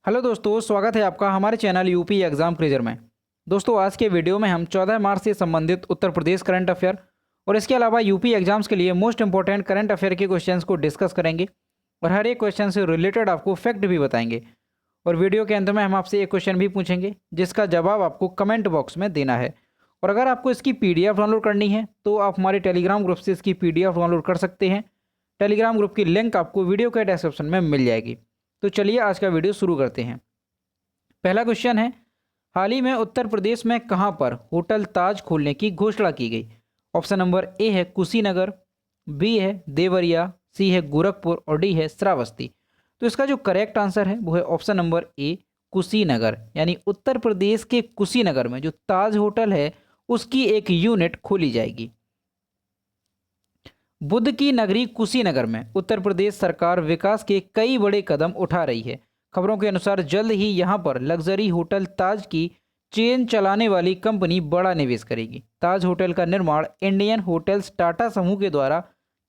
Hello दोस्तों, स्वागत है आपका हमारे चैनल यूपी एग्जाम क्रेजर में। दोस्तों, आज के वीडियो में हम 14 मार्च से संबंधित उत्तर प्रदेश करंट अफेयर और इसके अलावा यूपी एग्जाम्स के लिए मोस्ट इंपॉर्टेंट करंट अफेयर के क्वेश्चंस को डिस्कस करेंगे और हर एक क्वेश्चन से रिलेटेड आपको फैक्ट भी बताएंगे। और वीडियो के अंत में हम आपसे एक क्वेश्चन भी पूछेंगे जिसका जवाब आपको कमेंट बॉक्स में देना है। और अगर आपको इसकी PDF डाउनलोड करनी है तो आप हमारे टेलीग्राम ग्रुप से इसकी PDF डाउनलोड कर सकते हैं। टेलीग्राम ग्रुप की लिंक आपको वीडियो के डिस्क्रिप्शन में मिल जाएगी। तो चलिए आज का वीडियो शुरू करते हैं। पहला क्वेश्चन है, हाल ही में उत्तर प्रदेश में कहां पर होटल ताज खोलने की घोषणा की गई? ऑप्शन नंबर ए है कुशीनगर, बी है देवरिया, सी है गोरखपुर और डी है श्रावस्ती। तो इसका जो करेक्ट आंसर है वो है ऑप्शन नंबर ए कुशीनगर, यानी उत्तर प्रदेश के कुशीनगर में जो ताज होटल है उसकी एक यूनिट खोली जाएगी। बुद्ध की नगरी कुशीनगर में उत्तर प्रदेश सरकार विकास के कई बड़े कदम उठा रही है। खबरों के अनुसार जल्द ही यहां पर लग्जरी होटल ताज की चेन चलाने वाली कंपनी बड़ा निवेश करेगी। ताज होटल का निर्माण इंडियन होटल्स टाटा समूह के द्वारा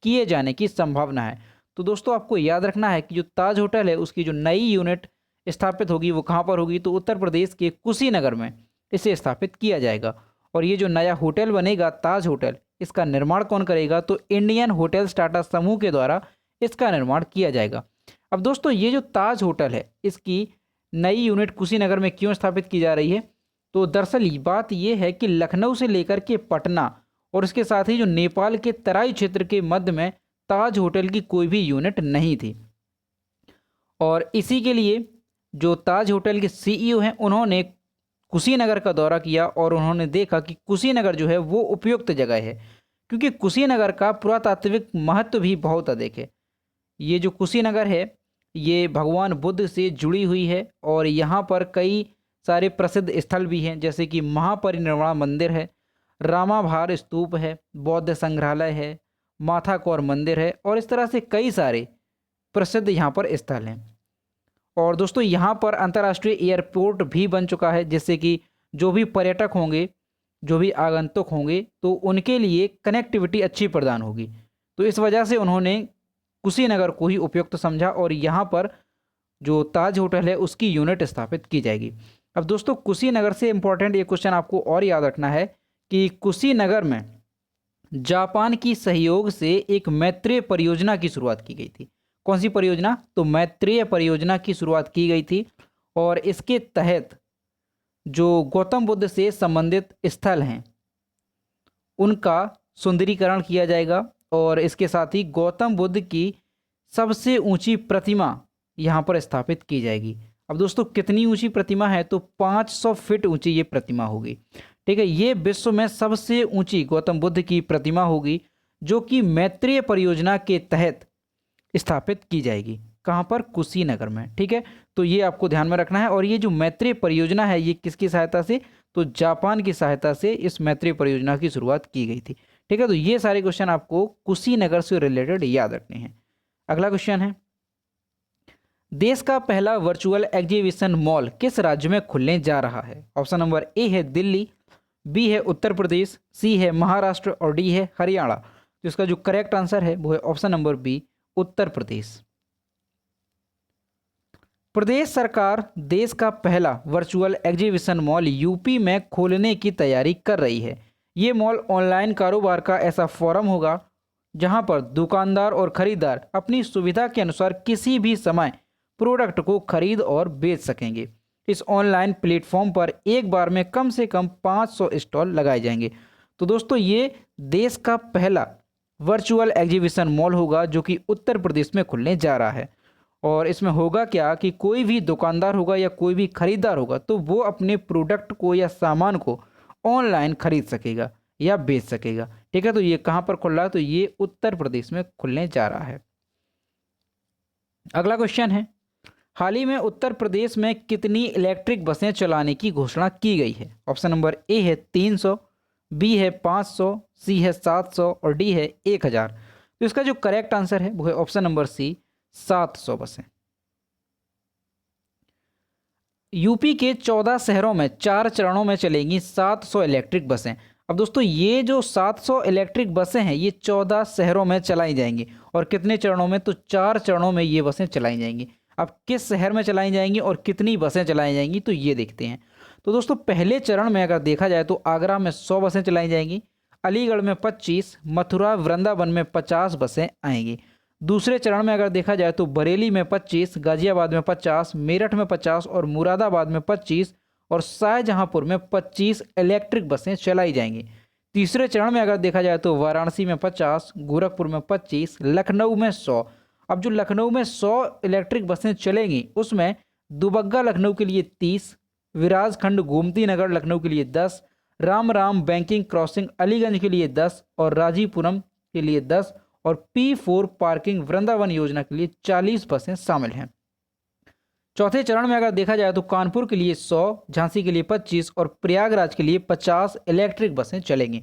किए जाने की संभावना है। तो दोस्तों, आपको याद रखना है कि जो ताज होटल है उसकी जो नई यूनिट स्थापित होगी वो कहाँ पर होगी? तो उत्तर प्रदेश के कुशीनगर में इसे स्थापित किया जाएगा। और ये जो नया होटल बनेगा ताज होटल, इसका निर्माण कौन करेगा? तो इंडियन होटल्स टाटा समूह के द्वारा इसका निर्माण किया जाएगा। अब दोस्तों, ये जो ताज होटल है इसकी नई यूनिट कुशीनगर में क्यों स्थापित की जा रही है? तो दरअसल बात यह है कि लखनऊ से लेकर के पटना और इसके साथ ही जो नेपाल के तराई क्षेत्र के मध्य में ताज होटल की कोई भी यूनिट नहीं थी। और इसी के लिए जो ताज होटल के CEO हैं उन्होंने कुशीनगर का दौरा किया और उन्होंने देखा कि कुशीनगर जो है वो उपयुक्त जगह है, क्योंकि कुशीनगर का पुरातात्विक महत्व भी बहुत अधिक है। ये जो कुशीनगर है ये भगवान बुद्ध से जुड़ी हुई है और यहाँ पर कई सारे प्रसिद्ध स्थल भी हैं, जैसे कि महापरिनिर्वाण मंदिर है, रामाभार स्तूप है, बौद्ध संग्रहालय है, माथा कौर मंदिर है और इस तरह से कई सारे प्रसिद्ध यहाँ पर स्थल हैं। और दोस्तों, यहाँ पर अंतर्राष्ट्रीय एयरपोर्ट भी बन चुका है, जिससे कि जो भी पर्यटक होंगे, जो भी आगंतुक होंगे, तो उनके लिए कनेक्टिविटी अच्छी प्रदान होगी। तो इस वजह से उन्होंने कुशीनगर को ही उपयुक्त समझा और यहाँ पर जो ताज होटल है उसकी यूनिट स्थापित की जाएगी। अब दोस्तों, कुशीनगर से इंपॉर्टेंट ये क्वेश्चन आपको और याद रखना है कि कुशीनगर में जापान की सहयोग से एक मैत्रेय परियोजना की शुरुआत की गई थी। कौन सी परियोजना? तो मैत्रेय परियोजना की शुरुआत की गई थी और इसके तहत जो गौतम बुद्ध से संबंधित स्थल हैं उनका सुंदरीकरण किया जाएगा और इसके साथ ही गौतम बुद्ध की सबसे ऊंची प्रतिमा यहाँ पर स्थापित की जाएगी। अब दोस्तों, कितनी ऊंची प्रतिमा है? तो 500 फीट ऊंची ये प्रतिमा होगी। ठीक है, ये विश्व में सबसे ऊंची गौतम बुद्ध की प्रतिमा होगी जो कि मैत्रेय परियोजना के तहत स्थापित की जाएगी। कहाँ पर? कुशीनगर में। ठीक है, तो ये आपको ध्यान में रखना है। और ये जो मैत्रेय परियोजना है ये किसकी सहायता से? तो जापान की सहायता से इस मैत्रेय परियोजना की शुरुआत की गई थी। ठीक है, तो ये सारे क्वेश्चन आपको कुशीनगर से रिलेटेड याद रखने हैं। अगला क्वेश्चन है, देश का पहला वर्चुअल एग्जीबिशन मॉल किस राज्य में खुलने जा रहा है? ऑप्शन नंबर ए है दिल्ली, बी है उत्तर प्रदेश, सी है महाराष्ट्र और डी है हरियाणा। तो इसका जो करेक्ट आंसर है वो है option number B, Uttar Pradesh. प्रदेश सरकार देश का पहला वर्चुअल एग्जीबिशन मॉल यूपी में खोलने की तैयारी कर रही है। ये मॉल ऑनलाइन कारोबार का ऐसा फोरम होगा जहां पर दुकानदार और खरीदार अपनी सुविधा के अनुसार किसी भी समय प्रोडक्ट को खरीद और बेच सकेंगे। इस ऑनलाइन प्लेटफॉर्म पर एक बार में कम से कम 500 स्टॉल लगाए जाएंगे। तो दोस्तों, ये देश का पहला वर्चुअल एग्जीबिशन मॉल होगा जो कि उत्तर प्रदेश में खुलने जा रहा है। और इसमें होगा क्या कि कोई भी दुकानदार होगा या कोई भी खरीदार होगा तो वो अपने प्रोडक्ट को या सामान को ऑनलाइन खरीद सकेगा या बेच सकेगा। ठीक है, तो ये कहाँ पर खुल रहा है? तो ये उत्तर प्रदेश में खुलने जा रहा है। अगला क्वेश्चन है, हाल ही में उत्तर प्रदेश में कितनी इलेक्ट्रिक बसें चलाने की घोषणा की गई है? ऑप्शन नंबर ए है 300, बी है 500, सी है 700 और डी है 1000। तो इसका जो करेक्ट आंसर है वो है ऑप्शन नंबर सी, 700 बसें। यूपी के 14 शहरों में 4 चरणों में चलेंगी 700 इलेक्ट्रिक बसें। अब दोस्तों, ये जो 700 इलेक्ट्रिक बसें हैं ये 14 शहरों में चलाई जाएंगी। और कितने चरणों में? तो 4 चरणों में ये बसें चलाई जाएंगी। अब किस शहर में चलाई जाएंगी और कितनी बसें चलाई जाएंगी, तो ये देखते हैं। तो दोस्तों पहले चरण में अगर देखा जाए तो आगरा में 100 बसें चलाई जाएंगी, अलीगढ़ में 25, मथुरा वृंदावन में 50 बसें आएंगी। दूसरे चरण में अगर देखा जाए तो बरेली में 25, गाजियाबाद में 50, मेरठ में 50 और मुरादाबाद में 25 और शाहजहांपुर में 25 इलेक्ट्रिक बसें चलाई जाएंगी। तीसरे चरण में अगर देखा जाए तो वाराणसी में 50, गोरखपुर में 25, लखनऊ में 100। अब जो लखनऊ में 100 इलेक्ट्रिक बसें चलेंगी उसमें दुबग्गा लखनऊ के लिए 30, विराजखंड गोमती नगर लखनऊ के लिए 10, राम राम बैंकिंग क्रॉसिंग अलीगंज के लिए 10 और राजीपुरम के लिए 10 और P4 पार्किंग वृंदावन योजना के लिए 40 बसें शामिल हैं। चौथे चरण में अगर देखा जाए तो कानपुर के लिए 100, झांसी के लिए 25 और प्रयागराज के लिए 50 इलेक्ट्रिक बसें चलेंगी।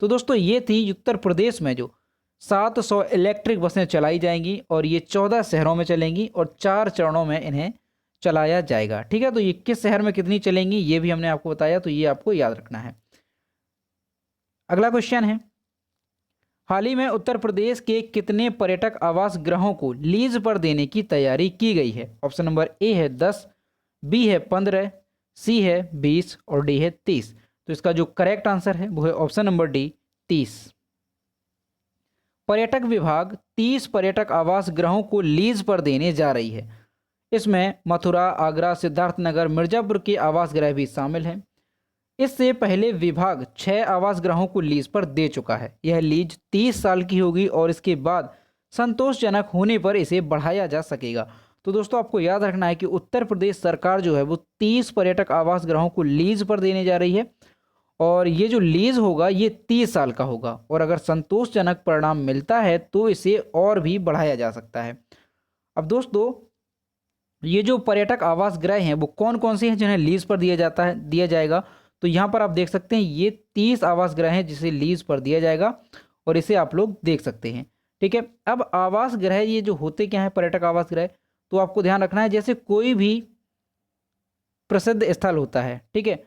तो दोस्तों ये थी उत्तर प्रदेश में जो 700 इलेक्ट्रिक बसें चलाई जाएंगी और ये 14 शहरों में चलेंगी और 4 चरणों में इन्हें चलाया जाएगा। ठीक है, तो ये किस शहर में कितनी चलेंगी ये भी हमने आपको बताया, तो ये आपको याद रखना है। अगला क्वेश्चन है, हाल ही में उत्तर प्रदेश के कितने पर्यटक आवास गृहों को लीज पर देने की तैयारी की गई है? ऑप्शन नंबर ए है 10, बी है 15, सी है 20 और डी है 30। तो इसका जो करेक्ट आंसर है वो है ऑप्शन नंबर डी 30। पर्यटक विभाग 30 पर्यटक आवास गृहों को लीज पर देने जा रही है। इसमें मथुरा, आगरा, सिद्धार्थनगर, मिर्जापुर के आवास गृह भी शामिल हैं। इससे पहले विभाग 6 आवास गृहों को लीज पर दे चुका है। यह लीज 30 साल की होगी और इसके बाद संतोषजनक होने पर इसे बढ़ाया जा सकेगा। तो दोस्तों आपको याद रखना है कि उत्तर प्रदेश सरकार जो है वो 30 पर्यटक आवास गृहों को लीज पर देने जा रही है और ये जो लीज होगा ये 30 साल का होगा और अगर संतोषजनक परिणाम मिलता है तो इसे और भी बढ़ाया जा सकता है। अब दोस्तों ये जो पर्यटक आवास गृह हैं वो कौन कौन से हैं जिन्हें लीज पर दिया जाएगा? तो यहाँ पर आप देख सकते हैं ये 30 आवास गृह हैं जिसे लीज पर दिया जाएगा और इसे आप लोग देख सकते हैं। ठीक है, अब आवास गृह ये जो होते क्या है पर्यटक आवास गृह, तो आपको ध्यान रखना है जैसे कोई भी प्रसिद्ध स्थल होता है, ठीक है,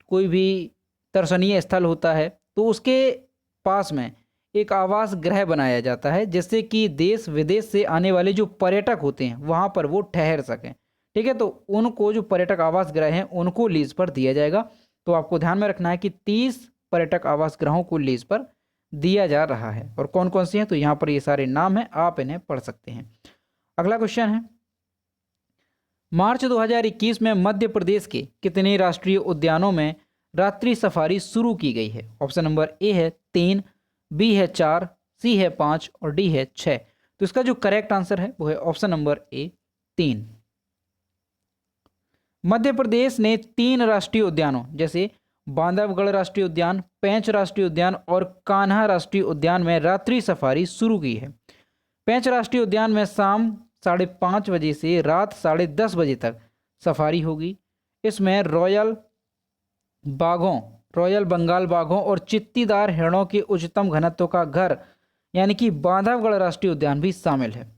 कोई भी दर्शनीय स्थल होता है तो उसके पास में एक आवास गृह बनाया जाता है जिससे कि देश विदेश से आने वाले जो पर्यटक होते हैं वहाँ पर वो ठहर सकें। ठीक है, तो उनको जो पर्यटक आवास गृह हैं उनको लीज पर दिया जाएगा। तो आपको ध्यान में रखना है कि 30 पर्यटक आवास गृहों को लीज पर दिया जा रहा है और कौन कौन से हैं, तो यहाँ पर ये सारे नाम हैं, आप इन्हें पढ़ सकते हैं। अगला क्वेश्चन है, मार्च 2021 में मध्य प्रदेश के कितने राष्ट्रीय उद्यानों में रात्रि सफारी शुरू की गई है? ऑप्शन नंबर ए है 3, बी है 4, सी है 5 और डी है 6। तो इसका जो करेक्ट आंसर है वो है option number A 3। Madhya Pradesh ने 3 राष्ट्रीय उद्यानों जैसे बांधवगढ़ राष्ट्रीय उद्यान, पेंच राष्ट्रीय उद्यान और कान्हा राष्ट्रीय उद्यान में रात्रि सफारी शुरू की है। पेंच राष्ट्रीय उद्यान में शाम 5:30 बजे से रात 10:30 बजे तक सफारी होगी। इसमें रॉयल बंगाल बाघों और चित्तीदार हिरणों के उच्चतम घनत्व का घर यानी कि बांधवगढ़ राष्ट्रीय उद्यान भी शामिल है,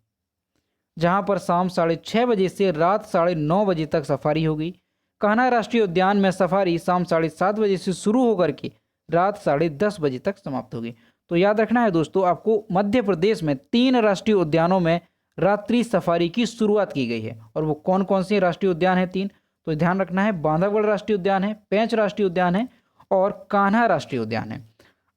जहां पर शाम 6:30 बजे से रात 9:30 बजे तक सफारी होगी। कान्हा राष्ट्रीय उद्यान में सफारी शाम 7:30 बजे से शुरू होकर के रात 10:30 बजे तक समाप्त होगी। तो याद रखना है दोस्तों आपको मध्य प्रदेश में 3 राष्ट्रीय उद्यानों में रात्रि सफारी की शुरुआत की गई है और वो कौन कौन से राष्ट्रीय उद्यान हैं 3? तो ध्यान रखना है बांधवगढ़ राष्ट्रीय उद्यान है, पेंच राष्ट्रीय उद्यान है और कान्हा राष्ट्रीय उद्यान है।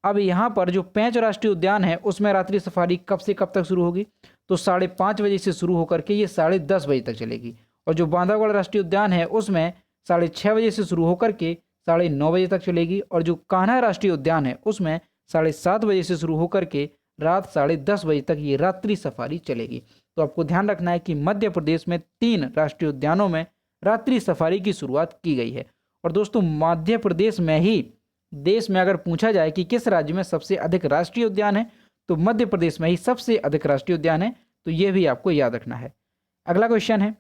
अब यहाँ पर जो पेंच राष्ट्रीय उद्यान है उसमें रात्रि सफारी कब से कब तक शुरू होगी? तो 5:30 बजे से शुरू होकर के ये 10:30 बजे तक चलेगी और जो बांधवगढ़ राष्ट्रीय उद्यान है उसमें 6:30 बजे से शुरू होकर के 9:30 बजे तक चलेगी और जो कान्हा राष्ट्रीय उद्यान है उसमें 7:30 बजे से शुरू होकर के रात 10:30 बजे तक ये रात्रि सफारी चलेगी। तो आपको ध्यान रखना है कि मध्य प्रदेश में 3 राष्ट्रीय उद्यानों में रात्रि सफारी की शुरुआत की गई है। और दोस्तों मध्य प्रदेश में ही देश में अगर पूछा जाए कि किस राज्य में सबसे अधिक राष्ट्रीय उद्यान है तो मध्य प्रदेश में ही सबसे अधिक राष्ट्रीय उद्यान है, तो ये भी आपको याद रखना है। अगला क्वेश्चन है,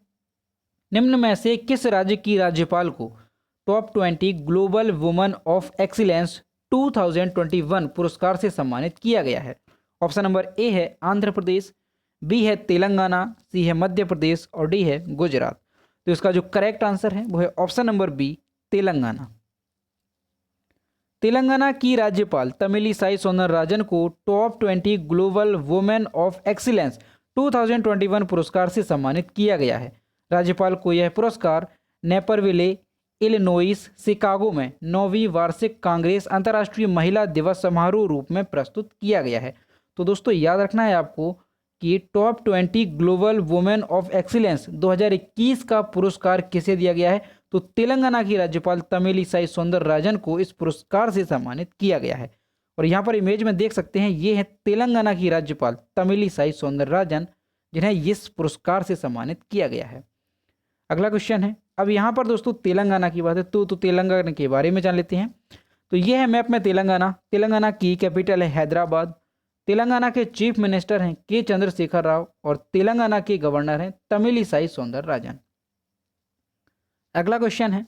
निम्न में से किस राज्य की राज्यपाल को top 20 global women of excellence 2021 पुरस्कार से सम्मानित किया गया है? ऑप्शन नंबर ए है आंध्र प्रदेश, बी है तेलंगाना, सी है मध्य प्रदेश और डी है गुजरात। तो इसका जो करेक्ट आंसर है वो है option number B Telangana. Telangana की राज्यपाल तमिलिसाई सौंदरराजन को top 20 global women of excellence 2021 पुरस्कार से सम्मानित किया गया है। राज्यपाल को यह पुरस्कार नेपरविले, इलिनोइस, शिकागो में 9वीं वार्षिक कांग्रेस अंतर्राष्ट्रीय महिला दिवस समारोह रूप में प्रस्तुत किया गया है। तो दोस्तों याद रखना है आपको कि top 20 global women of excellence 2021 का पुरस्कार किसे दिया गया है, तो तेलंगाना की राज्यपाल तमिलिसाई सौंदरराजन को इस पुरस्कार से सम्मानित किया गया है। और यहाँ पर इमेज में देख सकते हैं, ये है तेलंगाना की राज्यपाल तमिलिसाई सौंदरराजन, जिन्हें इस पुरस्कार से सम्मानित किया गया है। अगला क्वेश्चन है, अब यहाँ पर दोस्तों तेलंगाना की बात है तो तेलंगाना के बारे में जान लेते हैं। तो ये है मैप में तेलंगाना। तेलंगाना की कैपिटल है हैदराबाद। तेलंगाना के चीफ मिनिस्टर हैं के चंद्रशेखर राव और तेलंगाना के गवर्नर हैं तमिलिसाई सौंदरराजन। अगला क्वेश्चन है,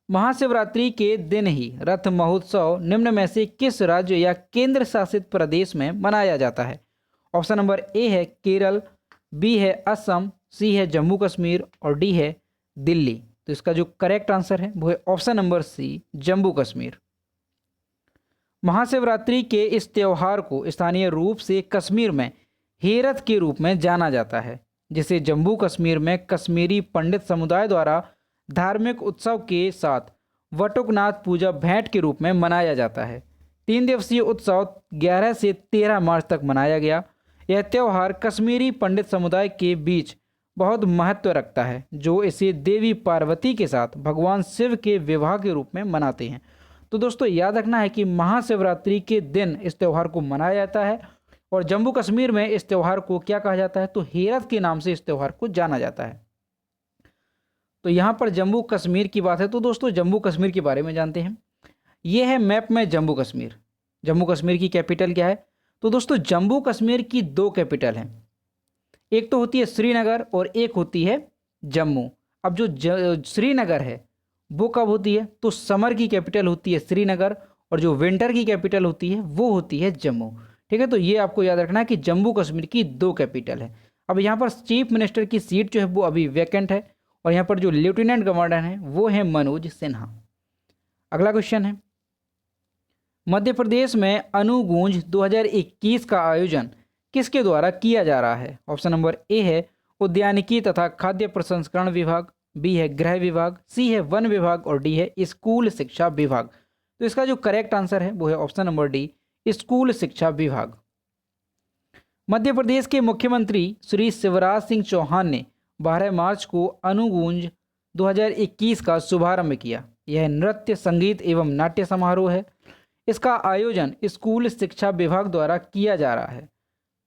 महाशिवरात्रि के दिन ही रथ महोत्सव निम्न में से किस राज्य या केंद्र शासित प्रदेश में मनाया जाता है? ऑप्शन नंबर ए है केरल, बी है असम, सी है जम्मू कश्मीर और डी है दिल्ली। तो इसका जो करेक्ट आंसर है वो है option number C, Jammu Kashmir. Mahashivratri के इस त्यौहार को स्थानीय रूप से कश्मीर में हेरत के रूप में जाना जाता है, जिसे जम्मू कश्मीर में कश्मीरी पंडित समुदाय द्वारा धार्मिक उत्सव के साथ वटुकनाथ पूजा भेंट के रूप में मनाया जाता है। 3 दिवसीय उत्सव 11 से 13 मार्च तक मनाया गया। यह त्यौहार कश्मीरी पंडित समुदाय के बीच बहुत महत्व रखता है, जो इसे देवी पार्वती के साथ भगवान शिव के विवाह के रूप में मनाते हैं। तो दोस्तों याद रखना है कि महाशिवरात्रि के दिन इस त्यौहार को मनाया जाता है और जम्मू कश्मीर में इस त्यौहार को क्या कहा जाता है, तो हेरत के नाम से इस त्यौहार को जाना जाता है। तो यहाँ पर जम्मू कश्मीर की बात है तो दोस्तों जम्मू कश्मीर के बारे में जानते हैं। ये है मैप में जम्मू कश्मीर। जम्मू कश्मीर की कैपिटल क्या है? तो दोस्तों जम्मू कश्मीर की 2 कैपिटल हैं, एक तो होती है श्रीनगर और एक होती है जम्मू। अब जो श्रीनगर है वो कब होती है, तो समर की कैपिटल होती है श्रीनगर और जो विंटर की कैपिटल होती है वो होती है जम्मू। ठीक है, तो ये आपको याद रखना है कि जम्मू कश्मीर की 2 कैपिटल है। अब यहाँ पर चीफ मिनिस्टर की सीट जो है वो अभी वैकेंट है और यहाँ पर जो लेफ्टिनेंट गवर्नर हैं वो है मनोज सिन्हा। अगला क्वेश्चन है, मध्य प्रदेश में अनुगूंज 2021 का आयोजन किसके द्वारा किया जा रहा है? ऑप्शन नंबर ए है उद्यानिकी तथा खाद्य प्रसंस्करण विभाग, बी है गृह विभाग, सी है वन विभाग और डी है स्कूल शिक्षा विभाग। तो इसका जो करेक्ट आंसर है वो है ऑप्शन नंबर डी, स्कूल शिक्षा विभाग। मध्य प्रदेश के मुख्यमंत्री श्री शिवराज सिंह चौहान ने 12 मार्च को अनुगूंज 2021 का शुभारंभ किया। यह नृत्य, संगीत एवं नाट्य समारोह है। इसका आयोजन स्कूल शिक्षा विभाग द्वारा किया जा रहा है।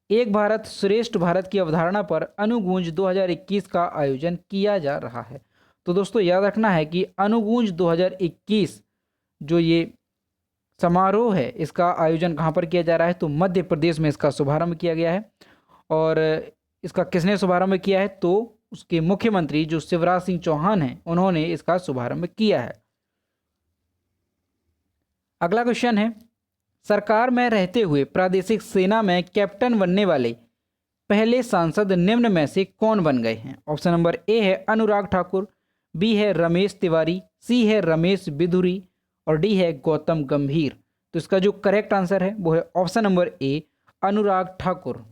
एक भारत श्रेष्ठ भारत की अवधारणा पर अनुगूंज 2021 का आयोजन किया जा रहा है। तो दोस्तों याद रखना है कि अनुगूंज 2021 जो ये समारोह है इसका आयोजन कहाँ पर किया जा रहा है, तो मध्य प्रदेश में इसका शुभारंभ किया गया है। और इसका किसने शुभारंभ किया है, तो उसके मुख्यमंत्री जो शिवराज सिंह चौहान हैं उन्होंने इसका शुभारंभ किया है। अगला क्वेश्चन है, सरकार में रहते हुए प्रादेशिक सेना में कैप्टन बनने वाले पहले सांसद निम्न में से कौन बन गए हैं? ऑप्शन नंबर ए है अनुराग ठाकुर, बी है रमेश तिवारी, सी है रमेश बिधुरी और डी है गौतम गंभीर। तो इसका जो करेक्ट आंसर है वो है option number A, Anurag Thakur.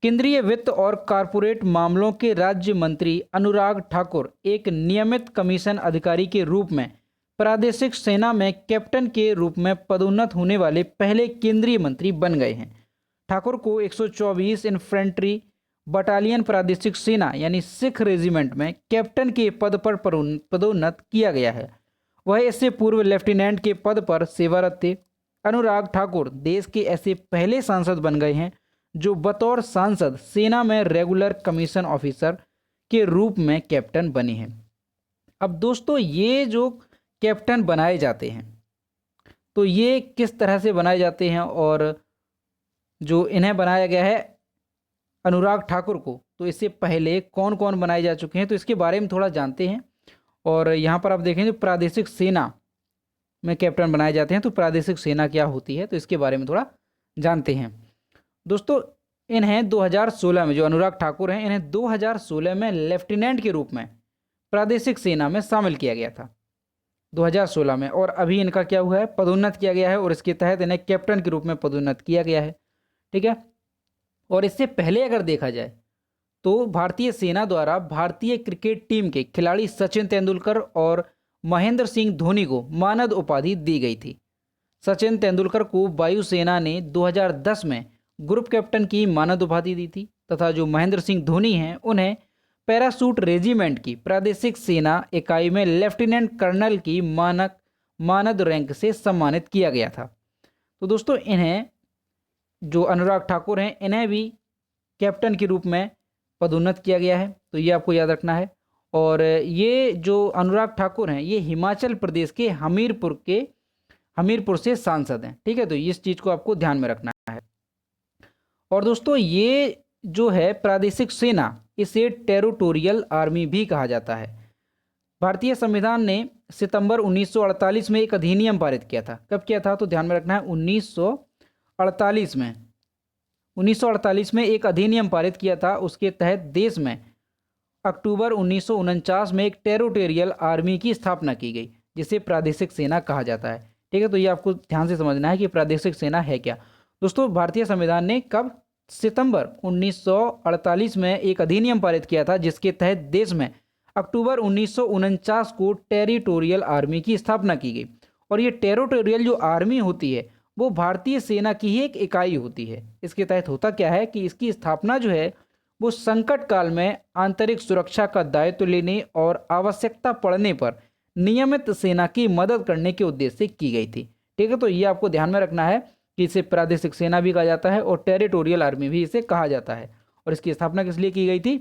केंद्रीय वित्त और कॉरपोरेट मामलों के राज्य मंत्री अनुराग ठाकुर एक नियमित कमीशन अधिकारी के रूप में प्रादेशिक सेना में कैप्टन के रूप में पदोन्नत होने वाले पहले केंद्रीय मंत्री बन गए हैं। ठाकुर को 124 इन्फेंट्री बटालियन प्रादेशिक सेना यानी सिख रेजिमेंट में कैप्टन के पद पर पदोन्नत किया गया है। वह इससे पूर्व लेफ्टिनेंट के पद पर सेवारत थे। अनुराग ठाकुर देश के ऐसे पहले सांसद बन गए हैं जो बतौर सांसद सेना में रेगुलर कमीशन ऑफिसर के रूप में कैप्टन बने हैं। अब दोस्तों ये जो कैप्टन बनाए जाते हैं तो ये किस तरह से बनाए जाते हैं और जो इन्हें बनाया गया है अनुराग ठाकुर को, तो इससे पहले कौन कौन बनाए जा चुके हैं, तो इसके बारे में थोड़ा जानते हैं। और यहाँ पर आप देखेंगे प्रादेशिक सेना में कैप्टन बनाए जाते हैं, तो प्रादेशिक सेना क्या होती है तो इसके बारे में थोड़ा जानते हैं। दोस्तों इन्हें 2016 में, जो अनुराग ठाकुर हैं, इन्हें 2016 में लेफ्टिनेंट के रूप में प्रादेशिक सेना में शामिल किया गया था 2016 में, और अभी इनका क्या हुआ है, पदोन्नत किया गया है और इसके तहत इन्हें कैप्टन के रूप में पदोन्नत किया गया है। ठीक है, और इससे पहले अगर देखा जाए तो भारतीय सेना द्वारा भारतीय क्रिकेट टीम के खिलाड़ी सचिन तेंदुलकर और महेंद्र सिंह धोनी को मानद उपाधि दी गई थी। सचिन तेंदुलकर को वायुसेना ने 2010 में ग्रुप कैप्टन की मानद उपाधि दी थी तथा जो महेंद्र सिंह धोनी हैं उन्हें पैरासूट रेजिमेंट की प्रादेशिक सेना इकाई में लेफ्टिनेंट कर्नल की मानद रैंक से सम्मानित किया गया था। तो दोस्तों इन्हें जो अनुराग ठाकुर हैं इन्हें भी कैप्टन के रूप में पदोन्नत किया गया है, तो ये आपको याद रखना है। और ये जो अनुराग ठाकुर हैं ये हिमाचल प्रदेश के हमीरपुर से सांसद हैं, ठीक है। तो इस चीज़ को आपको ध्यान में रखना है। और दोस्तों ये जो है प्रादेशिक सेना, इसे टेरिटोरियल आर्मी भी कहा जाता है। भारतीय संविधान ने सितंबर 1948 में एक अधिनियम पारित किया था। कब किया था? तो ध्यान में रखना है 1948 में एक अधिनियम पारित किया था। उसके तहत देश में अक्टूबर 1949 में एक टेरिटोरियल आर्मी की स्थापना की गई जिसे प्रादेशिक सेना कहा जाता है, ठीक है। तो ये आपको ध्यान से समझना है कि प्रादेशिक सेना है क्या। दोस्तों भारतीय संविधान ने कब? सितंबर 1948 में एक अधिनियम पारित किया था जिसके तहत देश में अक्टूबर 1949 को टेरिटोरियल आर्मी की स्थापना की गई। और ये टेरिटोरियल जो आर्मी होती है वो भारतीय सेना की ही एक इकाई होती है। इसके तहत होता क्या है कि इसकी स्थापना जो है वो संकट काल में आंतरिक सुरक्षा का दायित्व लेने और आवश्यकता पड़ने पर नियमित सेना की मदद करने के उद्देश्य से की गई थी, ठीक है। तो ये आपको ध्यान में रखना है कि इसे प्रादेशिक सेना भी कहा जाता है और टेरिटोरियल आर्मी भी इसे कहा जाता है। और इसकी स्थापना किस लिए की गई थी?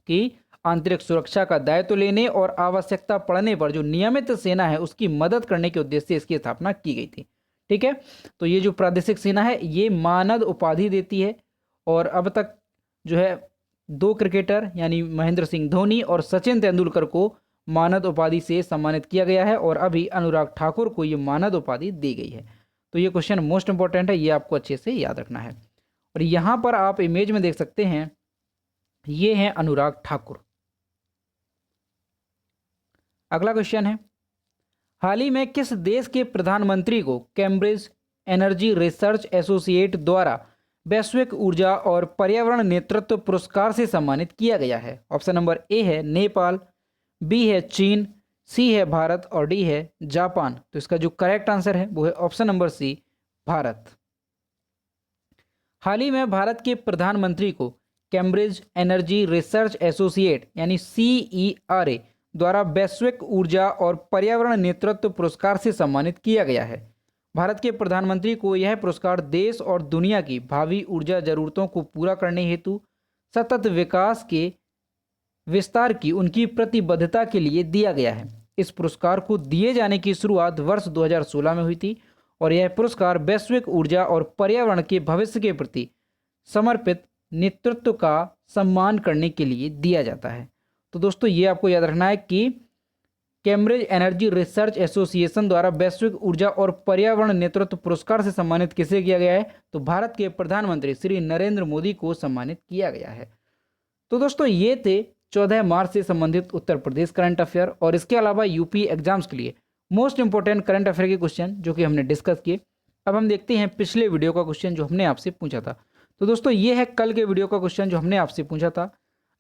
कि आंतरिक सुरक्षा का दायित्व लेने और आवश्यकता पड़ने पर जो नियमित सेना है उसकी मदद करने के उद्देश्य से इसकी स्थापना की गई थी, ठीक है। तो ये जो प्रादेशिक सेना है ये मानद उपाधि देती है। और अब तक जो है 2 क्रिकेटर यानी महेंद्र सिंह धोनी और सचिन तेंदुलकर को मानद उपाधि से सम्मानित किया गया है और अभी अनुराग ठाकुर को ये मानद उपाधि दी गई है। तो ये क्वेश्चन मोस्ट इंपॉर्टेंट है, ये आपको अच्छे से याद रखना है। और यहाँ पर आप इमेज में देख सकते हैं, ये हैं अनुराग ठाकुर। अगला क्वेश्चन है, हाल ही में किस देश के प्रधानमंत्री को कैम्ब्रिज एनर्जी रिसर्च एसोसिएट द्वारा वैश्विक ऊर्जा और पर्यावरण नेतृत्व पुरस्कार से सम्मानित किया गया है? ऑप्शन नंबर ए है नेपाल, बी है चीन, सी है भारत और डी है जापान। तो इसका जो करेक्ट आंसर है वो है ऑप्शन नंबर सी, भारत। हाल ही में भारत के प्रधानमंत्री को कैम्ब्रिज एनर्जी रिसर्च एसोसिएट यानी CERA द्वारा वैश्विक ऊर्जा और पर्यावरण नेतृत्व पुरस्कार से सम्मानित किया गया है। भारत के प्रधानमंत्री को यह पुरस्कार देश और दुनिया की भावी ऊर्जा जरूरतों को पूरा करने हेतु सतत विकास के विस्तार की उनकी प्रतिबद्धता के लिए दिया गया है। इस पुरस्कार को दिए जाने की शुरुआत वर्ष 2016 में हुई थी और यह पुरस्कार वैश्विक ऊर्जा और पर्यावरण के भविष्य के प्रति समर्पित नेतृत्व का सम्मान करने के लिए दिया जाता है। तो दोस्तों ये आपको याद रखना है कि कैम्ब्रिज एनर्जी रिसर्च एसोसिएशन द्वारा वैश्विक ऊर्जा और पर्यावरण नेतृत्व पुरस्कार से सम्मानित किसे किया गया है? तो भारत के प्रधानमंत्री श्री नरेंद्र मोदी को सम्मानित किया गया है। तो दोस्तों ये थे 14 मार्च से संबंधित उत्तर प्रदेश करंट अफेयर और इसके अलावा यूपी एग्जाम्स के लिए मोस्ट इंपोर्टेंट करंट अफेयर के क्वेश्चन जो कि हमने डिस्कस किए। अब हम देखते हैं पिछले वीडियो का क्वेश्चन जो हमने आपसे पूछा था। तो दोस्तों ये है कल के वीडियो का क्वेश्चन जो हमने आपसे पूछा था।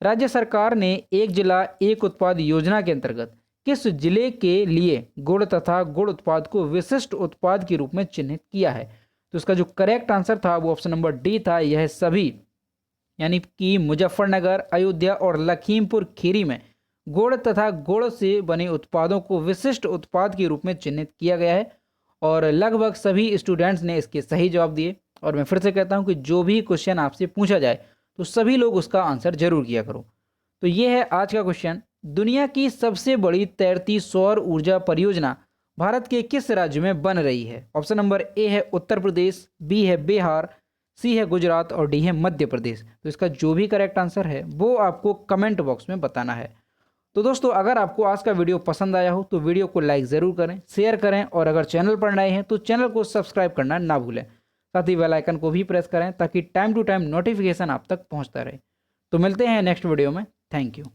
राज्य सरकार ने एक जिला एक उत्पाद योजना के अंतर्गत किस जिले के लिए गुड़ तथा गुड़ उत्पाद को विशिष्ट उत्पाद के रूप में चिन्हित किया है? तो इसका जो करेक्ट आंसर था वो ऑप्शन नंबर डी था। यह सभी यानी कि मुजफ्फरनगर, अयोध्या और लखीमपुर खीरी में गुड़ तथा गुड़ से बने उत्पादों को विशिष्ट उत्पाद के रूप में चिन्हित किया गया है। और लगभग सभी स्टूडेंट्स ने इसके सही जवाब दिए। और मैं फिर से कहता हूं कि जो भी क्वेश्चन आपसे पूछा जाए तो सभी लोग उसका आंसर जरूर किया करो। तो ये है आज का क्वेश्चन, दुनिया की सबसे बड़ी तैरती सौर ऊर्जा परियोजना भारत के किस राज्य में बन रही है? ऑप्शन नंबर ए है उत्तर प्रदेश, बी है बिहार, सी है गुजरात और डी है मध्य प्रदेश। तो इसका जो भी करेक्ट आंसर है वो आपको कमेंट बॉक्स में बताना है। तो दोस्तों अगर आपको आज का वीडियो पसंद आया हो तो वीडियो को लाइक ज़रूर करें, शेयर करें और अगर चैनल पर नए हैं तो चैनल को सब्सक्राइब करना ना भूलें। साथ ही बेल आइकन को भी प्रेस करें ताकि टाइम टू टाइम नोटिफिकेशन आप तक पहुंचता रहे। तो मिलते हैं नेक्स्ट वीडियो में। Thank you.